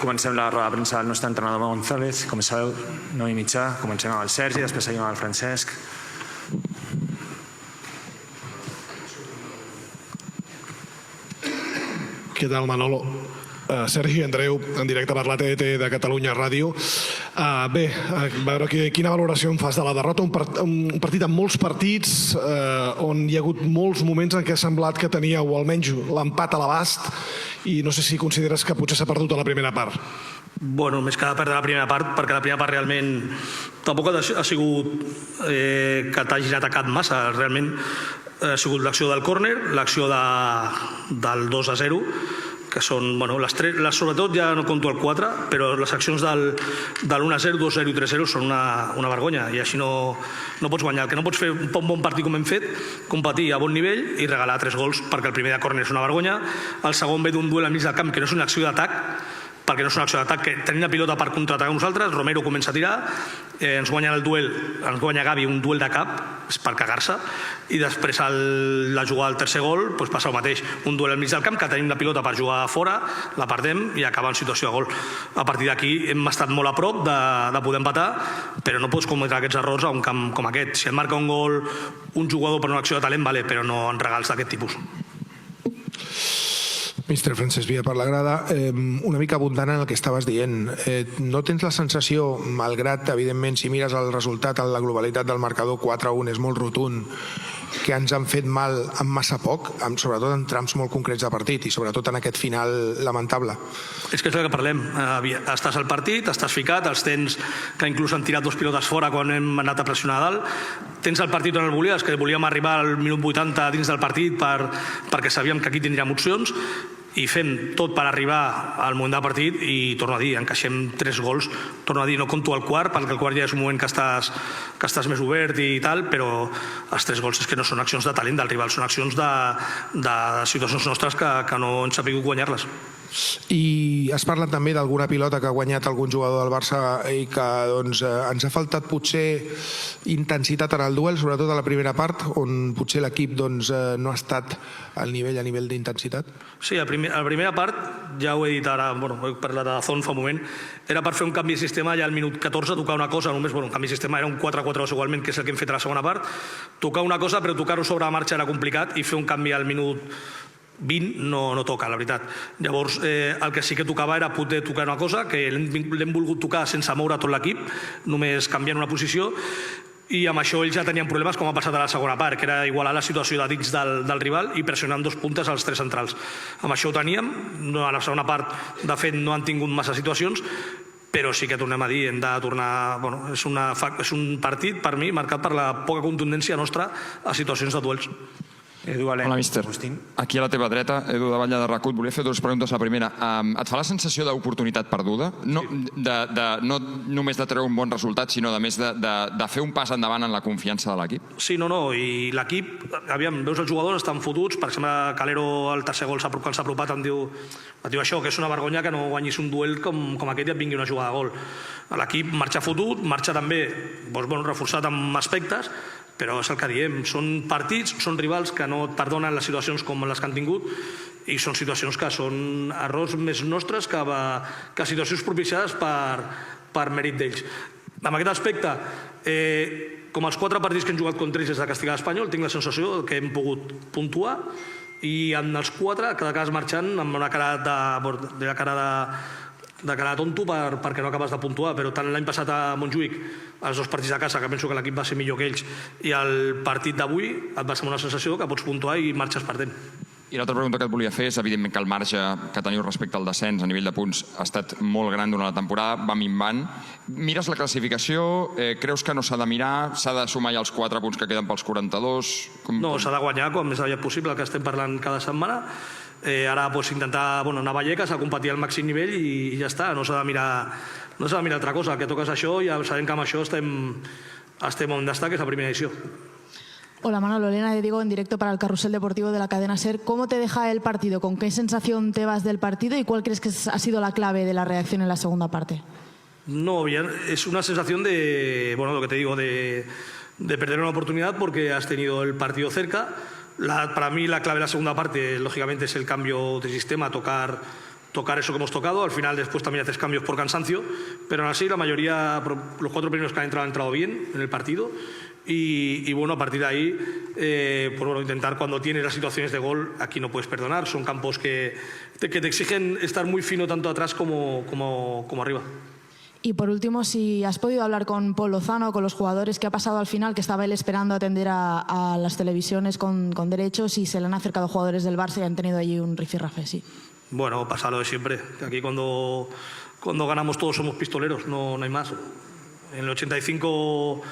Comencem la roda de premsa del nostre entrenador González. Com sabeu, 9:30. Comencem amb el Sergi, després seguim amb el Francesc. Què tal, Manolo? Sergi, Andreu, en directe per la TDT de Catalunya Ràdio. Bé, a veure quina valoració em fas de la derrota. Un partit amb molts partits, on hi ha hagut molts moments en què ha semblat que tenia, o almenys l'empat a l'abast, i no sé si consideres que potser s'ha perdut a la primera part. Bueno, més que de perdre la primera part, perquè la primera part realment tampoc ha sigut que t'hagin atacat massa. Realment ha sigut l'acció del córner, l'acció del 2-0, que són, bueno, les tres, sobretot ja no compto el 4, però les accions del 1-0, 2-0 i 3-0 són una vergonya, i així no pots guanyar. El que no pots fer un bon partit com hem fet, competir a bon nivell i regalar 3 gols, perquè el primer de córner és una vergonya, el segon ve d'un duel al mig del camp que no és una acció d'atac, perquè no és una acció d'atac, que tenim la pilota per contraatacar nosaltres, Romero comença a tirar, ens guanya el duel, ens guanya Gavi un duel de cap, és per cagar-se, i després la jugada del tercer gol passa el mateix, un duel al mig del camp que tenim la pilota per jugar fora, la perdem i acaba en situació de gol. A partir d'aquí hem estat molt a prop de poder empatar, però no pots cometre aquests errors a un camp com aquest. Si et marca un gol un jugador per una acció de talent, vale, però no en regals d'aquest tipus. Mister Francesc Villa per la grada, una mica abundant en el que estaves dient. No tens la sensació, malgrat, evidentment, si mires el resultat en la globalitat del marcador 4-1 és molt rotund, que ens han fet mal amb massa poc, sobretot en trams molt concrets de partit i sobretot en aquest final lamentable? És que és el que parlem. Estàs al partit, estàs ficat, els tens que inclús han tirat 2 pilotes fora quan hem anat a pressionar a dalt, tens el partit on el volies, que volíem arribar al minut 80 dins del partit perquè sabíem que aquí tindríem opcions, i fem tot per arribar al moment del partit i, torno a dir, encaixem 3 gols, torno a dir, no compto el quart, perquè el quart ja és un moment que estàs més obert i tal, però els 3 gols és que no són accions de talent del rival, són accions de situacions nostres que no hem sabut guanyar-les. I has parlat també d'alguna pilota que ha guanyat algun jugador del Barça i que ens ha faltat potser intensitat en el duel, sobretot a la primera part, on potser l'equip no ha estat al nivell a nivell d'intensitat? Sí, a la primera part, ja ho he dit ara, he parlat de Zon fa un moment, era per fer un canvi de sistema ja al minut 14, tocar una cosa, només un canvi de sistema, era un 4-4-2 igualment, que és el que hem fet a la segona part, tocar una cosa, però tocar-ho sobre la marxa era complicat i fer un canvi al minut 20 no toca, la veritat. Llavors, el que sí que tocava era poder tocar una cosa, que l'hem volgut tocar sense moure tot l'equip, només canviant una posició, i amb això ells ja tenien problemes, com ha passat a la segona part, que era igualar la situació de dins del rival i pressionant 2 puntes als 3 centrals. Amb això ho teníem, a la segona part, de fet, no han tingut massa situacions, però sí que tornem a dir, hem de tornar... És un partit, per mi, marcat per la poca contundència nostra a situacions de duels. Hola, míster. Aquí a la teva dreta, Edu de Batlle de RAC1, volia fer 2 preguntes. La primera, et fa la sensació d'oportunitat perduda? No només de treure un bon resultat, sinó de més de fer un pas endavant en la confiança de l'equip? Sí, i l'equip, aviam, veus els jugadors, estan fotuts, per exemple, Calero al tercer gol quan s'ha apropat em diu això, que és una vergonya que no guanyis un duel com aquest i et vingui una jugada de gol. L'equip marxa fotut, marxa també reforçat amb aspectes, però és el que diem, són partits, són rivals que no et perdonen les situacions com les que han tingut i són situacions que són errors més nostres que situacions propiciades per mèrit d'ells. En aquest aspecte, com els 4 partits que hem jugat contra ells des de castigar l'Espanyol, tinc la sensació que hem pogut puntuar i en els 4 cada cas marxant amb una cara de tonto perquè no acabes de puntuar, però tant l'any passat a Montjuïc, els 2 partits de casa, que penso que l'equip va ser millor que ells, i el partit d'avui et va semblar una sensació que pots puntuar i marxes perdent. I l'altra pregunta que et volia fer és, evidentment, que el marge que teniu respecte al descens a nivell de punts ha estat molt gran durant la temporada, va minvant. Mires la classificació, creus que no s'ha de mirar, s'ha de sumar ja els 4 punts que queden pels 42? No, s'ha de guanyar com més aviat possible, que estem parlant cada setmana. Ara intentar anar a Vallecas, a competir al màxim nivell i ja està, no s'ha de mirar altra cosa. El que toca és això, ja sabem que amb això estem on està, que és la primera edició. Hola Manolo, Elena de Diego en directo para el Carrusel Deportivo de la cadena SER. ¿Cómo te deja el partido? ¿Con qué sensación te vas del partido y cuál crees que ha sido la clave de la reacción en la segunda parte? No, bien, es una sensación de, lo que te digo, de perder una oportunidad porque has tenido el partido cerca. Para mí la clave de la segunda parte, lógicamente, es el cambio de sistema, tocar tocar eso que hemos tocado. Al final después también haces cambios por cansancio, pero aún así la mayoría, los 4 primeros que han entrado bien en el partido. Y bueno, a partir de ahí, pues bueno, intentar cuando tienes las situaciones de gol, aquí no puedes perdonar. Son campos que te exigen estar muy fino tanto atrás como arriba. Y por último, si has podido hablar con Paul Lozano, con los jugadores, ¿qué ha pasado al final? Que estaba él esperando atender a las televisiones con derechos y se le han acercado jugadores del Barça y han tenido allí un rifirrafe, sí. Bueno, pasa lo de siempre. Aquí cuando ganamos todos somos pistoleros, no hay más. En el 85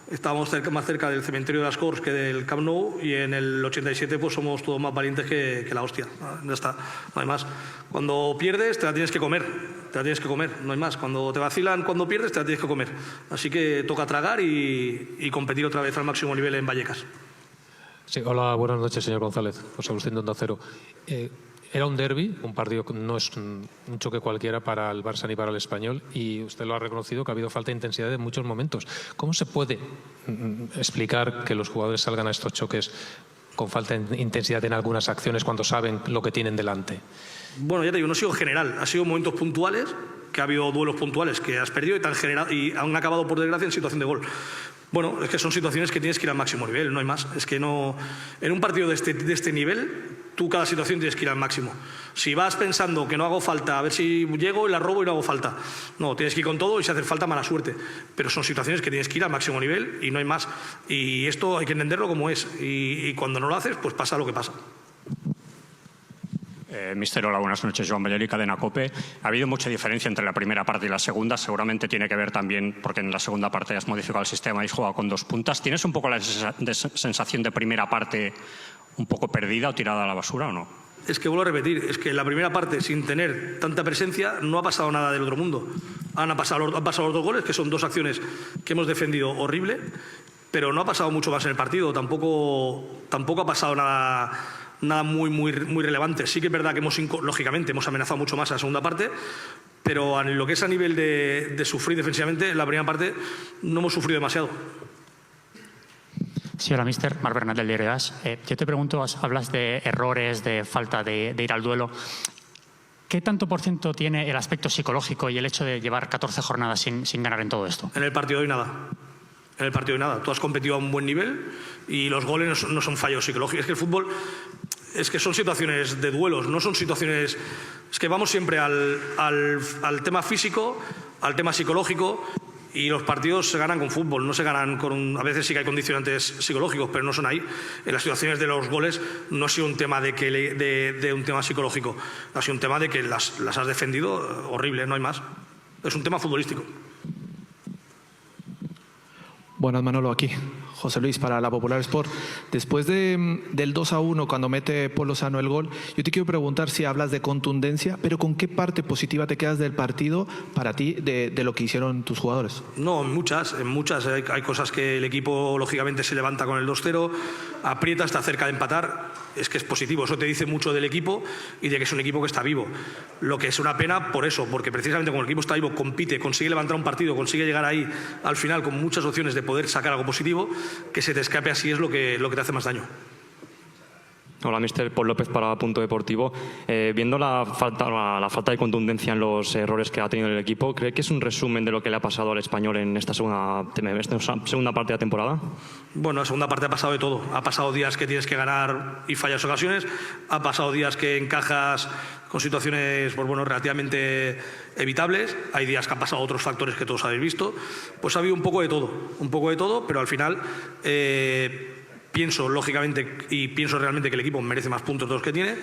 estábamos más cerca del cementerio de las Corts que del Camp Nou, y en el 87 pues somos todos más valientes que la hostia. Ya está, no hay más. Cuando pierdes te la tienes que comer, no hay más. Cuando te vacilan, cuando pierdes te la tienes que comer. Así que toca tragar y competir otra vez al máximo nivel en Vallecas. Sí, hola, buenas noches, señor González. José Agustín de Onda Cero. Era un derbi, un partido que no es un choque cualquiera para el Barça ni para el Español, y usted lo ha reconocido que ha habido falta de intensidad en muchos momentos. ¿Cómo se puede explicar que los jugadores salgan a estos choques con falta de intensidad en algunas acciones cuando saben lo que tienen delante? Bueno, ya te digo, no ha sido general, ha sido momentos puntuales, que ha habido duelos puntuales que has perdido y han acabado, por desgracia, en situación de gol. Bueno, es que son situaciones que tienes que ir al máximo nivel, no hay más. Es que no, en un partido de este nivel, tú cada situación tienes que ir al máximo. Si vas pensando que no hago falta, a ver si llego y la robo y no hago falta. No, tienes que ir con todo y si hace falta, mala suerte. Pero son situaciones que tienes que ir al máximo nivel y no hay más. Y esto hay que entenderlo como es. Y cuando no lo haces, pues pasa lo que pasa. Mister, hola, buenas noches. Joan Belleri, Cadena COPE. Ha habido mucha diferencia entre la primera parte y la segunda. Seguramente tiene que ver también porque en la segunda parte has modificado el sistema y has jugado con 2 puntas. ¿Tienes un poco la sensación de primera parte un poco perdida o tirada a la basura o no? Es que vuelvo a repetir, es que en la primera parte, sin tener tanta presencia, no ha pasado nada del otro mundo. Han pasado los 2 goles, que son 2 acciones que hemos defendido horrible, pero no ha pasado mucho más en el partido. Tampoco ha pasado nada muy relevante. Sí que es verdad que lógicamente hemos amenazado mucho más en la segunda parte, pero en lo que es a nivel de sufrir defensivamente, en la primera parte no hemos sufrido demasiado. Sí, hola, mister. Marc Bernat, del diario AS. Yo te pregunto, hablas de errores, de falta de ir al duelo. ¿Qué tanto por ciento tiene el aspecto psicológico y el hecho de llevar 14 jornadas sin ganar en todo esto? En el partido de hoy nada. En el partido de nada. Tú has competido a un buen nivel y los goles no son fallos psicológicos. Es que el fútbol es que son situaciones de duelos, no son situaciones... Es que vamos siempre al tema físico, al tema psicológico, y los partidos se ganan con fútbol, no se ganan con... A veces sí que hay condicionantes psicológicos, pero no son ahí. En las situaciones de los goles no ha sido un tema de un tema psicológico, ha sido un tema de que las has defendido horrible, no hay más. Es un tema futbolístico. Buenas, Manolo, aquí. José Luis, para la Popular Sport. Después del 2-1, cuando mete Paul Lozano el gol, yo te quiero preguntar si hablas de contundencia, pero ¿con qué parte positiva te quedas del partido para ti de lo que hicieron tus jugadores? No, en muchas. Hay cosas que el equipo, lógicamente, se levanta con el 2-0, aprieta, está cerca de empatar. Es que es positivo. Eso te dice mucho del equipo y de que es un equipo que está vivo. Lo que es una pena por eso, porque precisamente como el equipo está vivo, compite, consigue levantar un partido, consigue llegar ahí al final con muchas opciones de poder sacar algo positivo, que se te escape así es lo que te hace más daño. Hola, mister. Paul López para Punto Deportivo. Viendo la falta de contundencia en los errores que ha tenido el equipo, ¿cree que es un resumen de lo que le ha pasado al Español en esta segunda parte de la temporada? Bueno, la segunda parte ha pasado de todo. Ha pasado días que tienes que ganar y fallas ocasiones. Ha pasado días que encajas con situaciones pues bueno, relativamente evitables. Hay días que han pasado otros factores que todos habéis visto. Pues ha habido un poco de todo, pero al final... pienso, lógicamente, y pienso realmente que el equipo merece más puntos de los que tiene,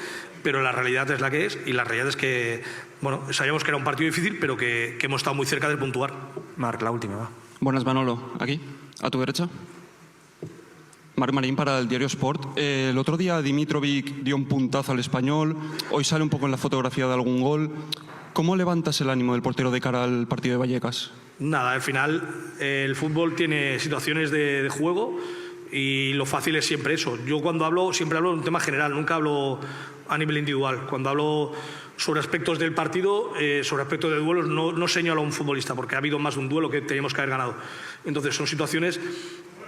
pero la realidad es la que es, y la realidad es que, bueno, sabíamos que era un partido difícil, pero que hemos estado muy cerca de puntuar. Marc, la última, va. Buenas, Manolo. Aquí, a tu derecha. Marc Marín para el diario Sport. El otro día Dimitrovic dio un puntazo al Español, hoy sale un poco en la fotografía de algún gol. ¿Cómo levantas el ánimo del portero de cara al partido de Vallecas? Nada, al final el fútbol tiene situaciones de juego, y lo fácil es siempre eso. Yo cuando hablo, siempre hablo de un tema general, nunca hablo a nivel individual. Cuando hablo sobre aspectos del partido, sobre aspectos de duelos, no señalo a un futbolista, porque ha habido más de un duelo que teníamos que haber ganado. Entonces son situaciones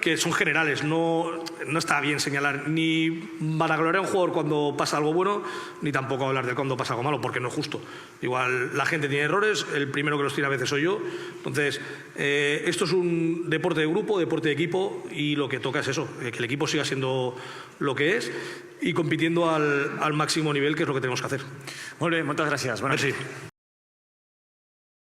que son generales. No está bien señalar ni vanagloriar a un jugador cuando pasa algo bueno, ni tampoco hablar de cuando pasa algo malo, porque no es justo. Igual la gente tiene errores, el primero que los tiene a veces soy yo. Entonces, esto es un deporte de grupo, deporte de equipo, y lo que toca es eso, que el equipo siga siendo lo que es y compitiendo al máximo nivel, que es lo que tenemos que hacer. Molt bé, moltes gràcies. Bona Merci.